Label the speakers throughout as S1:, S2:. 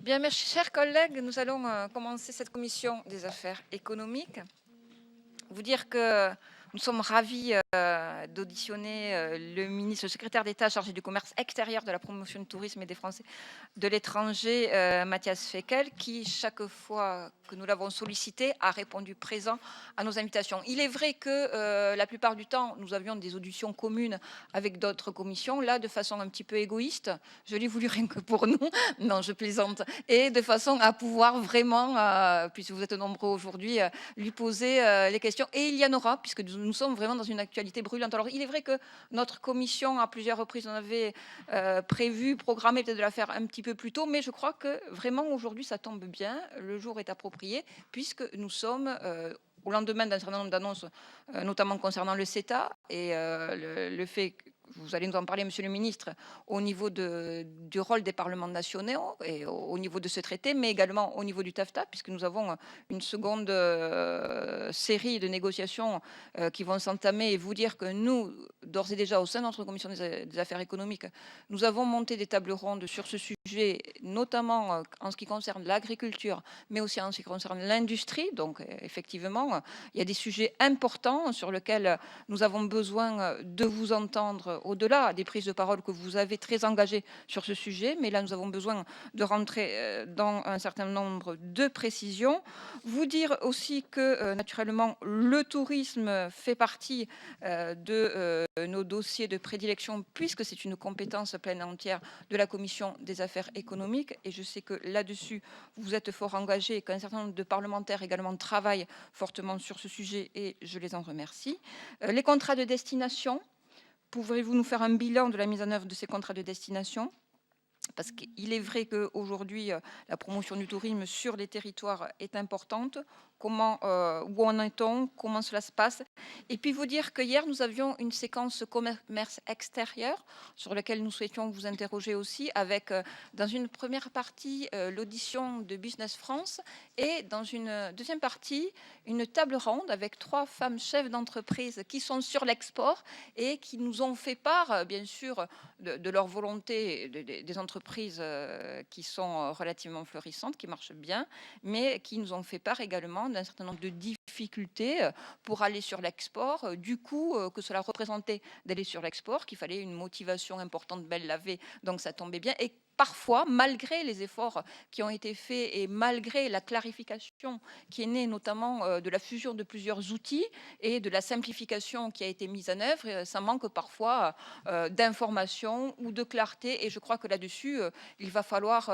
S1: Bien, mes chers collègues, nous allons commencer cette commission des affaires économiques. Vous dire que nous sommes ravis d'auditionner le ministre, le secrétaire d'État chargé du commerce extérieur, de la promotion du tourisme et des Français de l'étranger, Mathias Fekl, qui, chaque fois que nous l'avons sollicité, a répondu présent à nos invitations. Il est vrai que la plupart du temps, nous avions des auditions communes avec d'autres commissions, là, de façon un petit peu égoïste. Je l'ai voulu rien que pour nous. Non, je plaisante. Et de façon à pouvoir vraiment, puisque vous êtes nombreux aujourd'hui, lui poser les questions. Et il y en aura, puisque nous sommes vraiment dans une actualité brûlante. Alors, il est vrai que notre commission, à plusieurs reprises, on avait prévu, programmé peut-être de la faire un petit peu plus tôt, mais je crois que vraiment aujourd'hui, ça tombe bien. Le jour est approprié, puisque nous sommes au lendemain d'un certain nombre d'annonces, notamment concernant le CETA et le fait que vous allez nous en parler, Monsieur le Ministre, au niveau du rôle des parlements nationaux et au niveau de ce traité, mais également au niveau du TAFTA, puisque nous avons une seconde série de négociations qui vont s'entamer, et vous dire que nous, d'ores et déjà, au sein de notre commission des affaires économiques, nous avons monté des tables rondes sur ce sujet, notamment en ce qui concerne l'agriculture, mais aussi en ce qui concerne l'industrie. Donc, effectivement, il y a des sujets importants sur lesquels nous avons besoin de vous entendre au-delà des prises de parole que vous avez très engagées sur ce sujet. Mais là, nous avons besoin de rentrer dans un certain nombre de précisions. Vous dire aussi que, naturellement, le tourisme fait partie de nos dossiers de prédilection, puisque c'est une compétence pleine et entière de la commission des affaires économiques. Et je sais que là-dessus, vous êtes fort engagés et qu'un certain nombre de parlementaires également travaillent fortement sur ce sujet, et je les en remercie. Les contrats de destination, pouvez-vous nous faire un bilan de la mise en œuvre de ces contrats de destination? Parce qu'il est vrai qu'aujourd'hui, la promotion du tourisme sur les territoires est importante. Comment, où en est-on? Comment cela se passe? Et puis vous dire que hier, nous avions une séquence commerce extérieur sur laquelle nous souhaitions vous interroger aussi, avec, dans une première partie, l'audition de Business France, et dans une deuxième partie, une table ronde avec 3 femmes chefs d'entreprise qui sont sur l'export et qui nous ont fait part, bien sûr, de leur volonté, des entreprises qui sont relativement florissantes, qui marchent bien, mais qui nous ont fait part également d'un certain nombre de difficultés pour aller sur l'export, du coup que cela représentait d'aller sur l'export, qu'il fallait une motivation importante, belle l'avait, donc ça tombait bien. Et parfois, malgré les efforts qui ont été faits et malgré la clarification qui est née notamment de la fusion de plusieurs outils et de la simplification qui a été mise en œuvre, ça manque parfois d'information ou de clarté. Et je crois que là-dessus, il va falloir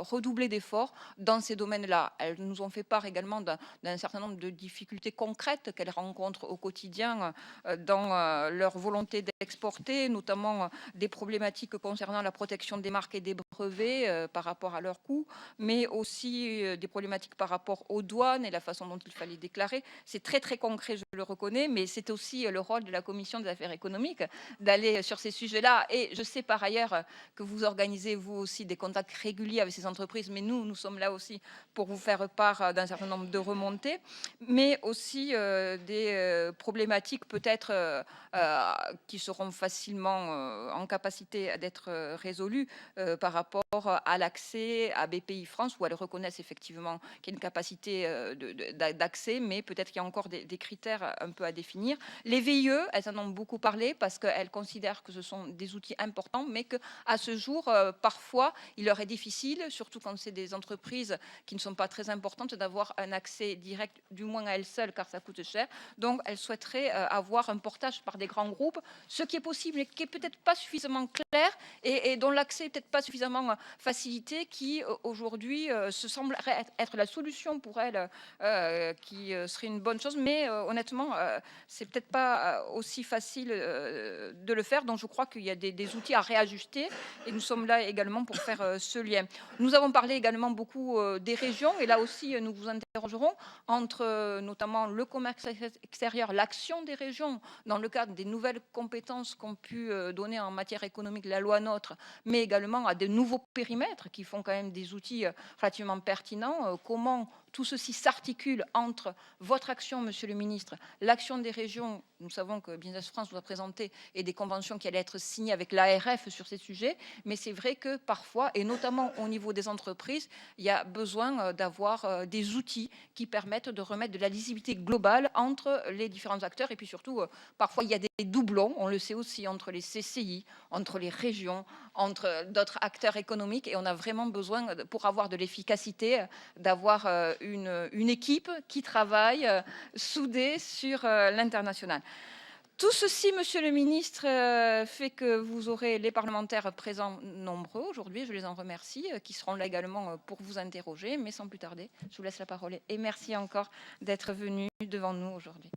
S1: redoubler d'efforts dans ces domaines-là. Elles nous ont fait part également d'un certain nombre de difficultés concrètes qu'elles rencontrent au quotidien dans leur volonté d'exporter, notamment des problématiques concernant la protection des marques et des brevets par rapport à leurs coûts, mais aussi des problématiques par rapport aux douanes et la façon dont il fallait déclarer. C'est très très concret, je le reconnais, mais c'est aussi le rôle de la commission des affaires économiques d'aller sur ces sujets-là. Et je sais par ailleurs que vous organisez vous aussi des contacts réguliers avec ces entreprises, mais nous sommes là aussi pour vous faire part d'un certain nombre de remontées, mais aussi des problématiques peut-être qui seront facilement en capacité d'être résolues par rapport à l'accès à BPI France, où elles reconnaissent effectivement qu'il y a une capacité d'accès, mais peut-être qu'il y a encore des critères un peu à définir. Les VIE, elles en ont beaucoup parlé parce qu'elles considèrent que ce sont des outils importants, mais qu'à ce jour, parfois, il leur est difficile, surtout quand c'est des entreprises qui ne sont pas très importantes, d'avoir un accès direct, du moins à elles seules, car ça coûte cher. Donc, elles souhaiteraient avoir un portage par des grands groupes, ce qui est possible, mais qui est peut-être pas suffisamment clair et dont l'accès est peut-être pas suffisamment facilité, qui aujourd'hui se semble être la solution pour elles, qui serait une bonne chose. Mais honnêtement, c'est peut-être pas aussi facile de le faire. Donc, je crois qu'il y a des outils à réajuster et nous sommes là également pour faire ce lien. Nous avons parlé également beaucoup des régions, et là aussi, nous vous interrogerons entre notamment le commerce extérieur, l'action des régions dans le cadre des nouvelles compétences qu'ont pu donner en matière économique la loi NOTRe, mais également à de nouveaux périmètres qui font quand même des outils relativement pertinents. Comment tout ceci s'articule entre votre action, Monsieur le Ministre, l'action des régions. Nous savons que Business France vous a présenté et des conventions qui allaient être signées avec l'ARF sur ces sujets, mais c'est vrai que parfois, et notamment au niveau des entreprises, il y a besoin d'avoir des outils qui permettent de remettre de la lisibilité globale entre les différents acteurs. Et puis surtout, parfois, il y a des doublons, on le sait aussi, entre les CCI, entre les régions, entre d'autres acteurs économiques. Et on a vraiment besoin, pour avoir de l'efficacité, d'avoir une équipe qui travaille soudée sur l'international. Tout ceci, Monsieur le Ministre, fait que vous aurez les parlementaires présents nombreux aujourd'hui, je les en remercie, qui seront là également pour vous interroger, mais sans plus tarder, je vous laisse la parole et merci encore d'être venu devant nous aujourd'hui.